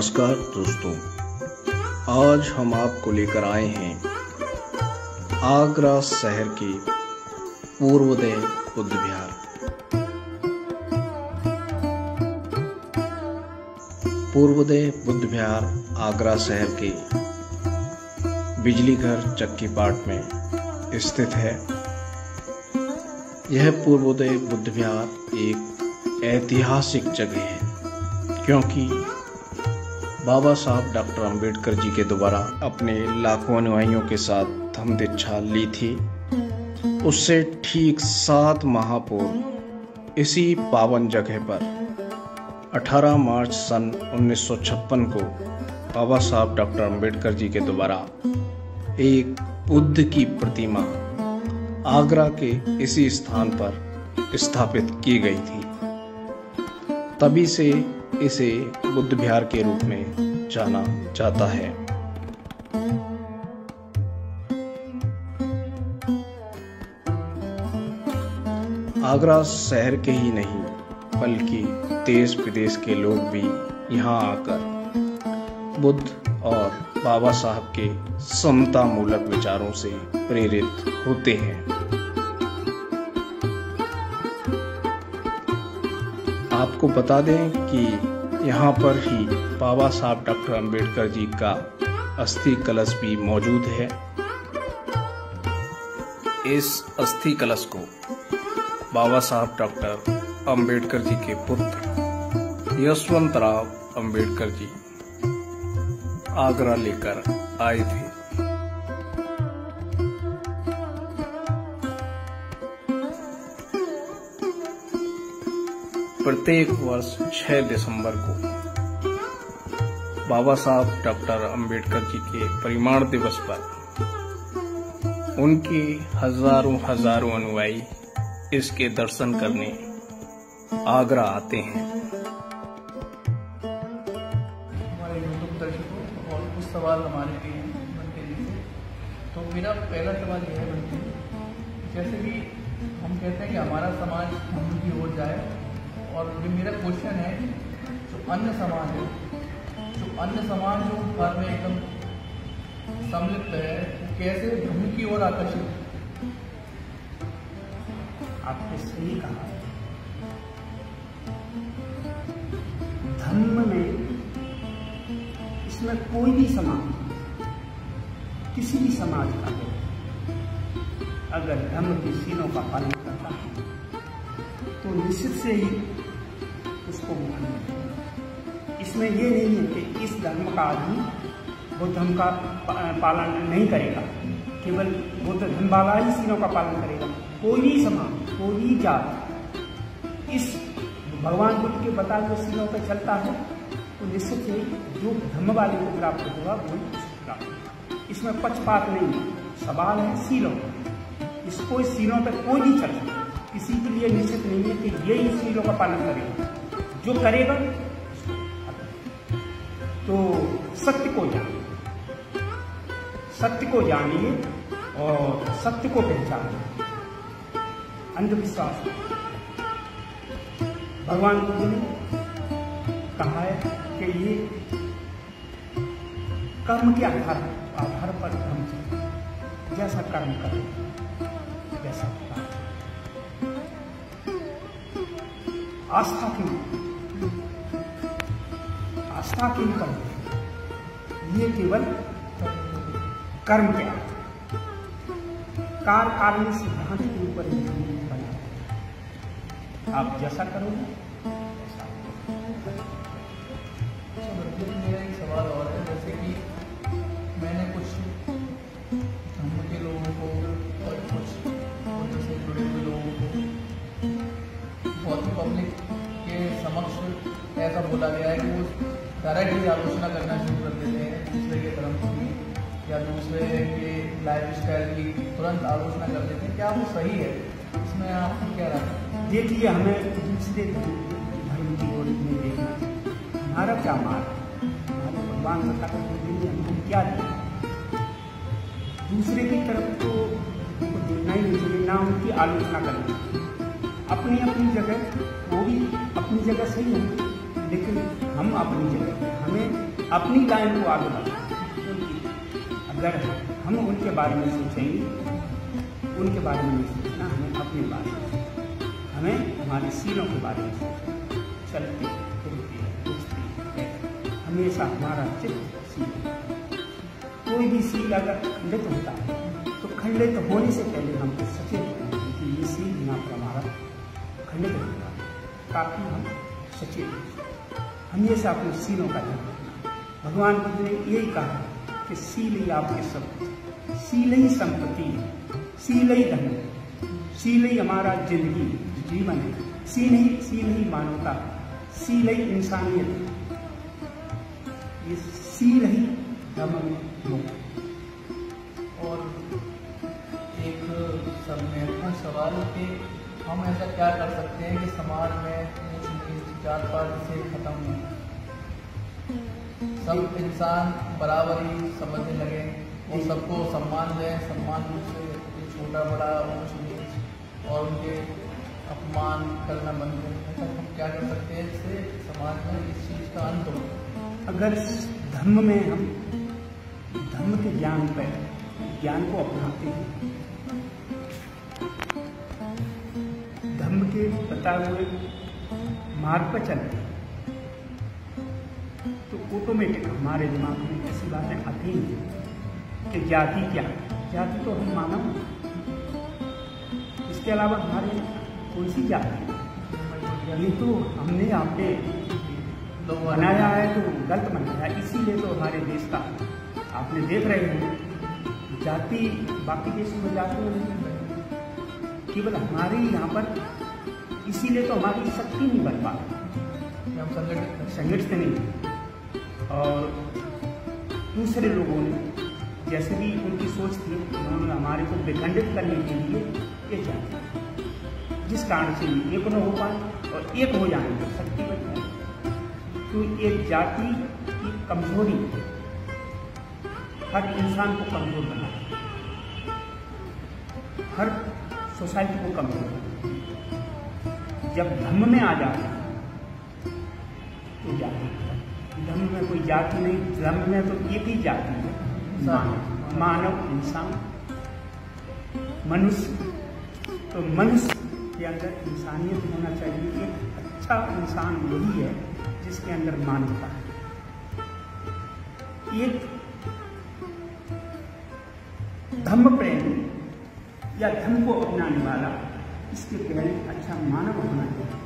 नमस्कार दोस्तों, आज हम आपको लेकर आए हैं आगरा शहर के पूर्वोदय बुद्ध विहार। पूर्वोदय बुद्ध विहार आगरा शहर के बिजली घर चक्की पाट में स्थित है। यह पूर्वोदय बुद्ध विहार एक ऐतिहासिक जगह है, क्योंकि बाबा साहब डॉक्टर अंबेडकर जी के द्वारा अपने लाखों अनुयायियों के साथ धम्म दीक्षा ली थी। उससे ठीक 7 माह पूर्व इसी पावन जगह पर 18 मार्च सन 1956 को बाबा साहब डॉक्टर अंबेडकर जी के द्वारा एक बुद्ध की प्रतिमा आगरा के इसी स्थान पर स्थापित की गई थी। तभी से इसे बुद्ध विहार के रूप में जाना जाता है। आगरा शहर के ही नहीं बल्कि देश विदेश के लोग भी यहाँ आकर बुद्ध और बाबा साहब के समता मूलक विचारों से प्रेरित होते हैं। आपको बता दें कि यहाँ पर ही बाबा साहब डॉक्टर अंबेडकर जी का अस्थि कलश भी मौजूद है। इस अस्थि कलश को बाबा साहब डॉक्टर अंबेडकर जी के पुत्र यशवंतराव अंबेडकर जी आगरा लेकर आए थे। प्रत्येक वर्ष 6 दिसंबर को बाबा साहब डॉक्टर अंबेडकर जी के परिनिर्वाण दिवस पर उनके हजारों अनुयायी इसके दर्शन करने आगरा आते हैं। हमारे यूट्यूब दर्शकों और कुछ सवाल हमारे लिए बनते हैं। तो मेरा पहला सवाल यह है बनते जैसे कि हम कहते हैं कि हमारा समाज धर्म की ओर जाए, और जो मेरा क्वेश्चन है जो अन्य समाज है, जो घर में एकदम सम्मिलित है, तो कैसे धर्म की ओर आकर्षित है? आपने सही कहा। धर्म में इसमें कोई भी समाज, किसी भी समाज का अगर धर्म की सीनों का पालन करता है तो निश्चित से ही उसको धर्म है। इसमें ये नहीं है कि इस धर्म का आदमी बुद्ध धर्म का पालन नहीं करेगा, केवल बुद्ध धर्म वाला ही सीनों का पालन करेगा। कोई भी समाज, कोई भी जात इस भगवान बुद्ध के बताए हुए सीनों पर चलता है तो निश्चित ही जो धर्म वाले को प्राप्त होगा वो प्राप्त होगा। इसमें पक्षपात नहीं है, सवाल है सीनों का। इसको इस सीनों पर कोई भी चल सकता है, किसी के लिए निश्चित नहीं है कि ये ही सीनों का पालन करेगा। जो करेगा तो सत्य को जानिए और सत्य को पहचानिए। अंधविश्वास भगवान बुद्ध ने कहा है कि ये कर्म के आधार पर धर्म चलता, जैसा कर्म करें वैसा फल। आस्था की कर्म, ये केवल कर्म के काल सिद्धांत के ऊपर बना। आप जैसा करोगे वैसा। मेरा एक सवाल और है, जैसे कि मैंने कुछ धर्म के लोगों को और कुछ बुद्ध से जुड़े हुए लोगों को बहुत ही पब्लिक के समक्ष ऐसा बोला गया है कि वो डायरेक्टली आलोचना करना शुरू कर देते हैं दूसरे के धर्म की या दूसरे के लाइफ स्टाइल की तुरंत आलोचना कर देते हैं। क्या वो सही है? इसमें आप क्या राय? देखिए, हमें दूसरे धर्म की ओर नहीं देखना चाहिए। हमारा क्या मार्ग, हमारे भगवान बताते हैं हमको क्या दिया। दूसरे की तरफ तो उनको देखना ही नहीं चाहिए, ना उनकी आलोचना करनी चाहिए। अपनी अपनी जगह, वो भी अपनी जगह सही है, लेकिन हम अपनी जगह, हमें अपनी लाइन को आगे बढ़ाएं। अगर हम उनके बारे में सोचेंगे, उनके बारे में नहीं सोचना, हमें अपने बारे में, हमें हमारे सीलों के बारे में सोचना। चलते फिरते उठते हमेशा हमारा चित्त सील। कोई भी सील अगर खंडित होता है तो खंडित होने से पहले हम सचेत हों कि ये सील यहाँ पर हमारा खंडित होता है, ताकि हम सचेत हों। हमेशा अपने सीलों का ध्यान रखना। भगवान बुद्ध ने यही कहा कि सील ही आपके सब, सील ही संपत्ति है, सील ही धन है, सील ही हमारा जिंदगी जीवन है, सील ही मानवता, सील ही इंसानियत है, ये सील ही धर्म में मुक्त। और एक सब महत्वपूर्ण सवाल कि हम ऐसा क्या कर सकते हैं कि समाज में ऊंच नीच जात पात से खत्म हो, सब इंसान बराबर ही समझने लगे और सबको सम्मान दें, सम्मान रूप से छोटा बड़ा ऊंच नीच और उनके अपमान करना बंद करें। ऐसा हम क्या कर सकते हैं जिससे समाज में इस चीज़ का अंत हो? अगर धर्म में हम धर्म के ज्ञान को अपनाते हैं, धर्म के बताए हुए मार्ग पर चलते हैं, तो ऑटोमेटिक हमारे दिमाग में ऐसी बातें आती हैं कि जाति क्या है। जाति तो हम मानव हैं, इसके अलावा हमारे कौन सी जाति है? ये तो हमने आपने बनाया है तो गलत बनाया, इसीलिए तो हमारे देश का आपने देख रहे हैं जाति बाकी देशों में जाति नहीं है, केवल हमारे यहाँ पर, इसीलिए तो हमारी शक्ति नहीं बन पाती, हम संगठित नहीं। और दूसरे लोगों ने जैसे भी उनकी सोच थी, उन्होंने हमारे को विखंडित करने के लिए ये जाति, जिस कारण से एक न हो पाए और एक हो जाने तो शक्ति बन जाए। तो एक जाति की कमजोरी हर इंसान को कमजोर बनाती है, हर सोसाइटी को कमजोर बनाती है। जब धर्म में आ जाते हैं तो जाति, धर्म में कोई जाति नहीं, धर्म में तो एक ही जाति है, मानव इंसान मनुष्य। तो मनुष्य के अंदर इंसानियत होना चाहिए। एक अच्छा इंसान वही है जिसके अंदर मानवता है। एक धर्म प्रेम या धर्म को अपनाने वाला, इसके पहले अच्छा मानव होना चाहिए।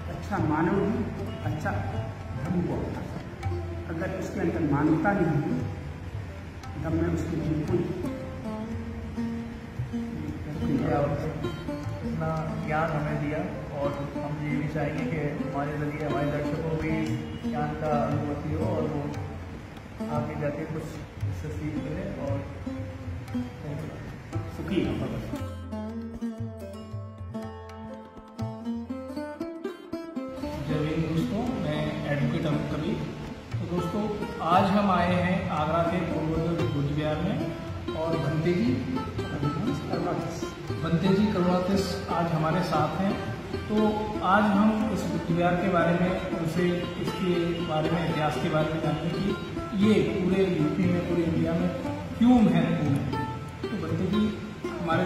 अच्छा मानव ही अच्छा धर्म को अपना सकता है। अगर उसके अंदर मानवता नहीं होगी, धर्म में उसकी बिल्कुल इतना ज्ञान हमें दिया और हम ये भी चाहेंगे कि हमारे जरिए हमारे दर्शकों को भी ज्ञान का अनुभूति हो और वो आगे जाके कुछ इससे सीख मिले और सुखी हो। जय हिंद दोस्तों, मैं एडवोकेट अमित कबीर। तो दोस्तों, आज हम आए हैं आगरा के पूर्वोत्तर बुद्ध विहार में और भंते जी करवातिस आज हमारे साथ हैं। तो आज हम इस बुद्ध विहार के बारे में उनसे इसके बारे में, इतिहास के बारे में जानते हैं कि ये पूरे यूपी में, पूरे इंडिया में क्यों महत्वपूर्ण है। तो भंते जी हमारे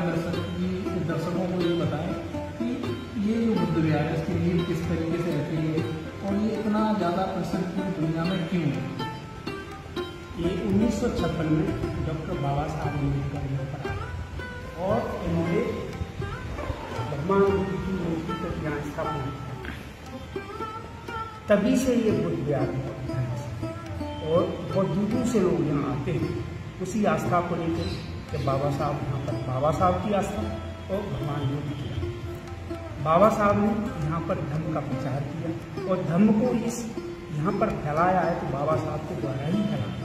दर्शकों को ये बताएं कि ये जो बुद्ध विहार है इसकी नींव किस तरीके से रखी है और ये इतना ज़्यादा प्रसिद्ध पूरी दुनिया में क्यों है। ये 1956 में डॉक्टर बाबा साहब अम्बेडकर ने बनाया और इन्होंने भगवान बुद्ध की मूर्ति पर ज्ञान स्थापना की। तभी से ये बुद्ध विहार है और बहुत दूर से लोग यहाँ आते हैं उसी आस्था को लेकर कि बाबा साहब यहाँ पर, बाबा साहब की आस्था और भगवान बुद्ध की। बाबा साहब ने यहाँ पर धर्म का प्रचार किया और धर्म को इस यहाँ पर फैलाया है तो बाबा साहब के द्वारा ही फैलाया।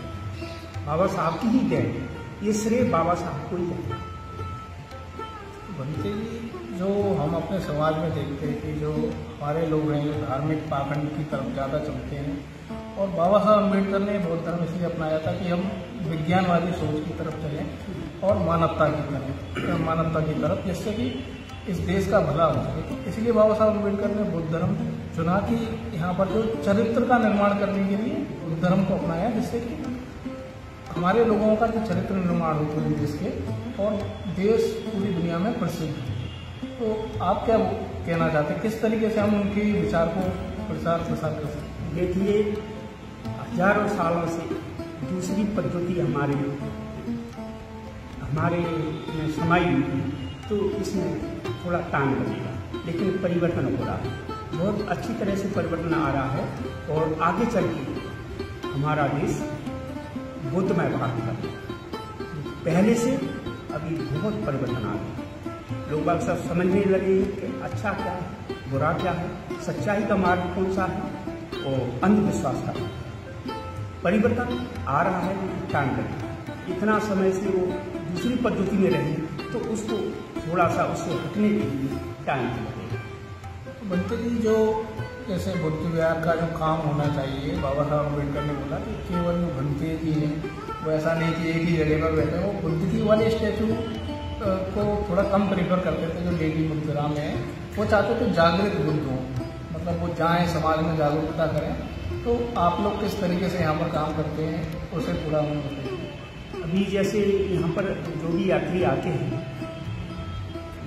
बाबा साहब की ही देन, ये श्रेय बाबा साहब को ही देना। भंते जी, जो हम अपने समाज में देखते हैं कि जो हमारे लोग हैं जो धार्मिक पाखंड की तरफ ज़्यादा चलते हैं और बाबा साहब अम्बेडकर ने बौद्ध धर्म इसलिए अपनाया था कि हम विज्ञानवादी सोच की तरफ चलें और मानवता की तरफ, जिससे कि इस देश का भला हो सके। इसलिए बाबा साहब अम्बेडकर ने बुद्ध धर्म चुना कि यहाँ पर जो चरित्र का निर्माण करने के लिए बुद्ध धर्म को अपनाया, जिससे कि हमारे लोगों का जो चरित्र निर्माण हो पूरे देश के और देश पूरी दुनिया में प्रसिद्ध है। तो आप क्या कहना चाहते हैं, किस तरीके से हम उनके विचार को प्रचार प्रसार कर सकते हैं? देखिए, हजारों सालों से दूसरी पद्धति हमारे में समाई हुई थी, तो इसमें थोड़ा टाइम लगेगा, लेकिन परिवर्तन हो रहा है, बहुत अच्छी तरह से परिवर्तन आ रहा है और आगे चल के हमारा देश बुद्धमय भारत का पहले से अभी बहुत परिवर्तन आ गया। लोग बाग सब समझने लगे कि अच्छा क्या है, बुरा क्या है, सच्चाई का मार्ग कौन सा है और अंधविश्वास का है। परिवर्तन आ रहा है, टाइम लगेगा। इतना समय से वो दूसरी पद्धति में रही तो उसको थोड़ा सा उससे हटने के लिए टाइम लगेगा। बनते जी, जो जैसे बुद्ध विहार का जो काम होना चाहिए, बाबा साहब अम्बेडकर ने बोला कि केवल जो बनते जी हैं वो ऐसा नहीं कि एक ही जगह पर बैठे, वो बुद्ध जी वाले स्टैचू को थोड़ा कम प्रेफर करते थे। जो लेडी बुद्धराम है वो चाहते थे जागृत बुद्ध हो, मतलब वो जाएँ समाज में जागरूकता करें। तो आप लोग किस तरीके से यहाँ पर काम करते हैं, उसे पूरा हमें बताइए। अभी जैसे यहाँ पर जो भी यात्री आते हैं,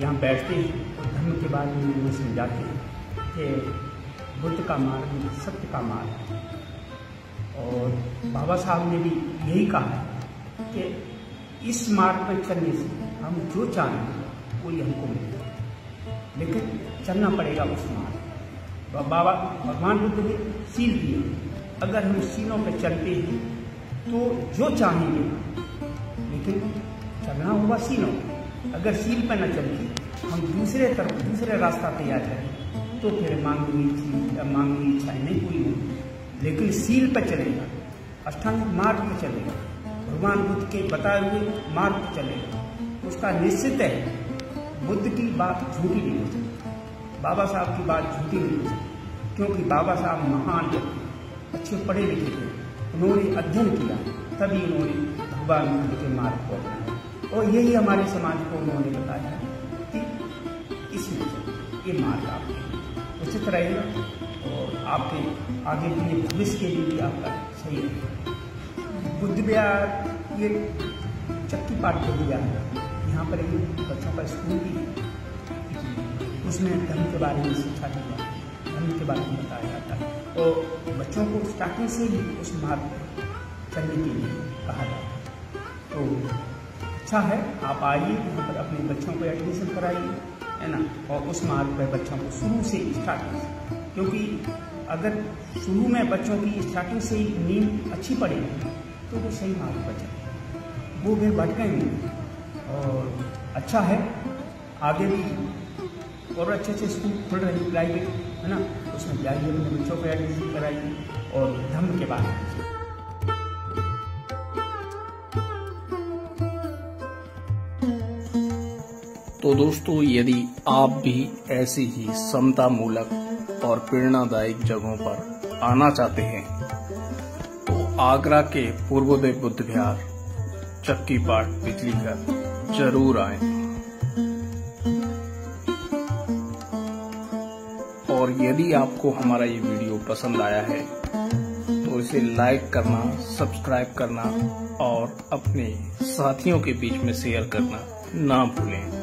यहाँ बैठते हैं और धर्म के बारे में उन्हें समझाते हैं कि बुद्ध का मार्ग सत्य का मार्ग है। और बाबा साहब ने भी यही कहा है कि इस मार्ग पर चलने से हम जो चाहें वही हमको मिलेगा, लेकिन चलना पड़ेगा उस मार्ग। भगवान बुद्ध ने सील दिए, अगर हम सीलों पर चलते हैं तो जो चाहेंगे, लेकिन चलना होगा सीलों। अगर सील पर न चलते हम दूसरे रास्ता तैयार करें तो फिर मांगी इच्छाएं नहीं पूरी होगी। लेकिन सील पर चलेगा, अष्टांग मार्ग पर चलेगा, भगवान बुद्ध के बताए हुए मार्ग पर चलेगा, उसका निश्चित है बुद्ध की बात झूठी नहीं हो सकती, बाबा साहब की बात झूठी नहीं हो सकती, क्योंकि बाबा साहब महान अच्छे पढ़े लिखे थे, उन्होंने अध्ययन किया, तभी उन्होंने भगवान बुद्ध के मार्ग को अपनाया। और यही हमारे समाज को उन्होंने बताया कि इसमें ये मार्ग आपके उचित रहेगा और आपके आगे के भविष्य के लिए भी आपका सही है। बुद्ध विहार ये चक्की पाठ बुद्ध विहार है, यहाँ पर एक बच्चों का स्कूल भी है, उसमें धर्म के बारे में शिक्षा दी जाती है, धर्म के बारे में बताया जाता है और बच्चों को स्टार्टिंग से ही उस मार्ग पर चलने के लिए कहा जाता है। तो अच्छा है, आप आइए यहाँ पर अपने बच्चों को एडमिशन कराइए, है ना, और उस मार्ग पर बच्चों को शुरू से स्टार्ट करें, क्योंकि अगर शुरू में बच्चों की स्टार्टिंग से ही नींद अच्छी पड़ेगी तो वो सही मार्ग पर चलेंगे, वो फिर भटकेंगे। और अच्छा है, आगे भी और अच्छे स्कूल खुल रहे हैं प्राइवेट, है ना, उसमें जाइए, अपने बच्चों को एडमिशन कराइए और धर्म के बारे में। तो दोस्तों, यदि आप भी ऐसी ही समता मूलक और प्रेरणादायक जगहों पर आना चाहते हैं तो आगरा के पूर्वोदय बुद्ध विहार चक्की पाठ बिजली घर जरूर आएं। और यदि आपको हमारा ये वीडियो पसंद आया है तो इसे लाइक करना, सब्सक्राइब करना और अपने साथियों के बीच में शेयर करना ना भूलें।